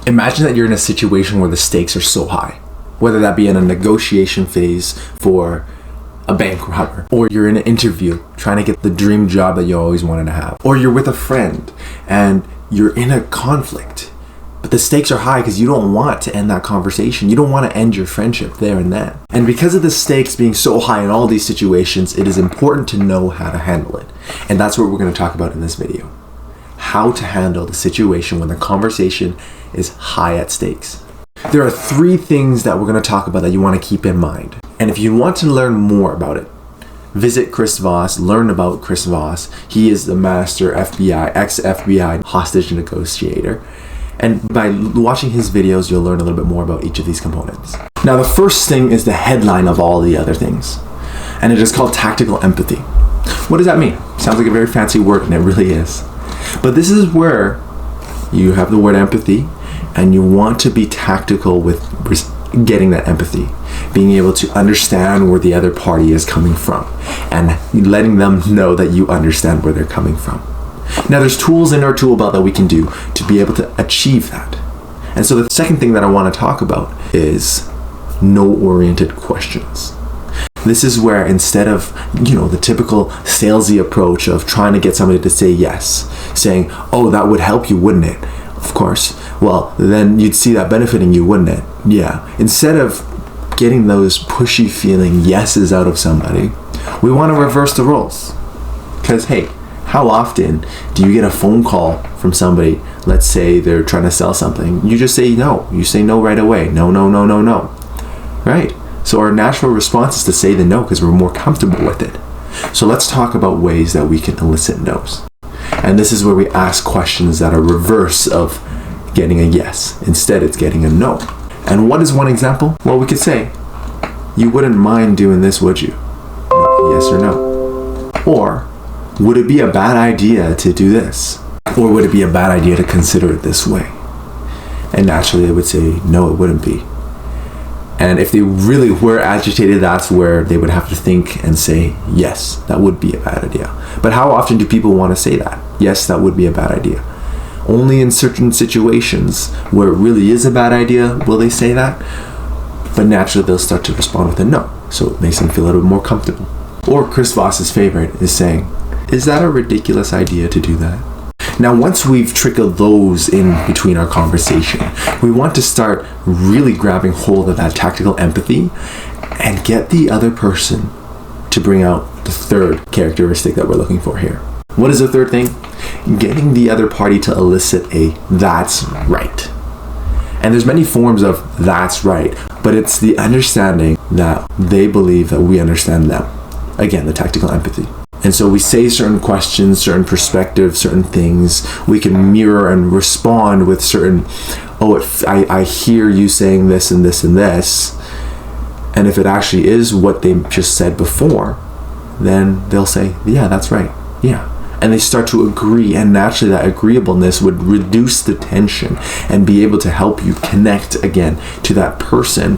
Imagine that you're in a situation where the stakes are so high, whether that be in a negotiation phase for a bank robber, or you're in an interview trying to get the dream job that you always wanted to have, or you're with a friend and you're in a conflict, but the stakes are high because you don't want to end that conversation. You don't want to end your friendship there and then. And because of the stakes being so high in all these situations, it is important to know how to handle it. And that's what we're going to talk about in this video. How to handle the situation when the conversation is high at stakes. There are 3 things that we're going to talk about that you want to keep in mind. And if you want to learn more about it, visit Chris Voss, learn about Chris Voss. He is the master FBI, ex-FBI hostage negotiator. And by watching his videos, you'll learn a little bit more about each of these components. Now, the first thing is the headline of all the other things. And it is called tactical empathy. What does that mean? Sounds like a very fancy word, and it really is. But this is where you have the word empathy, and you want to be tactical with getting that empathy, being able to understand where the other party is coming from, and letting them know that you understand where they're coming from. Now, there's tools in our tool belt that we can do to be able to achieve that. And so the second thing that I want to talk about is no-oriented questions. This is where instead of, the typical salesy approach of trying to get somebody to say yes, saying, oh, that would help you, wouldn't it? Of course. Well, then you'd see that benefiting you, wouldn't it? Yeah. Instead of getting those pushy feeling yeses out of somebody, we want to reverse the roles. Because, hey, how often do you get a phone call from somebody, let's say they're trying to sell something, you just say no. You say no right away. No, no, no, no, no. Right? So our natural response is to say the no because we're more comfortable with it. So let's talk about ways that we can elicit no's. And this is where we ask questions that are reverse of getting a yes. Instead, it's getting a no. And what is one example? Well, we could say, you wouldn't mind doing this, would you? No, yes or no. Or, would it be a bad idea to do this? Or would it be a bad idea to consider it this way? And naturally, they would say, no, it wouldn't be. And if they really were agitated, that's where they would have to think and say, yes, that would be a bad idea. But how often do people want to say that? Yes, that would be a bad idea. Only in certain situations where it really is a bad idea will they say that. But naturally, they'll start to respond with a no. So it makes them feel a little bit more comfortable. Or Chris Voss's favorite is saying, is that a ridiculous idea to do that? Now, once we've trickled those in between our conversation, we want to start really grabbing hold of that tactical empathy and get the other person to bring out the third characteristic that we're looking for here. What is the third thing? Getting the other party to elicit a that's right. And there's many forms of that's right, but it's the understanding that they believe that we understand them. Again, the tactical empathy. And so we say certain questions, certain perspectives, certain things. We can mirror and respond with certain, I hear you saying this and this and this. And if it actually is what they just said before, then they'll say, yeah, that's right. Yeah. And they start to agree. And naturally that agreeableness would reduce the tension and be able to help you connect again to that person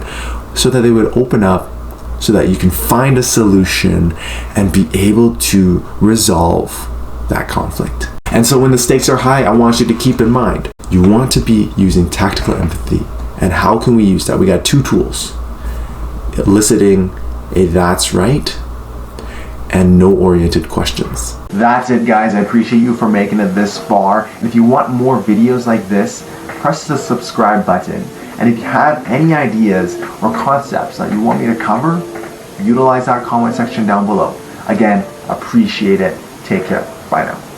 so that they would open up, so that you can find a solution and be able to resolve that conflict. And so when the stakes are high, I want you to keep in mind, you want to be using tactical empathy. And how can we use that? We got 2 tools. Eliciting a that's right and no-oriented questions. That's it, guys. I appreciate you for making it this far. And if you want more videos like this, press the subscribe button. And if you have any ideas or concepts that you want me to cover, utilize that comment section down below. Again, appreciate it. Take care. Bye now.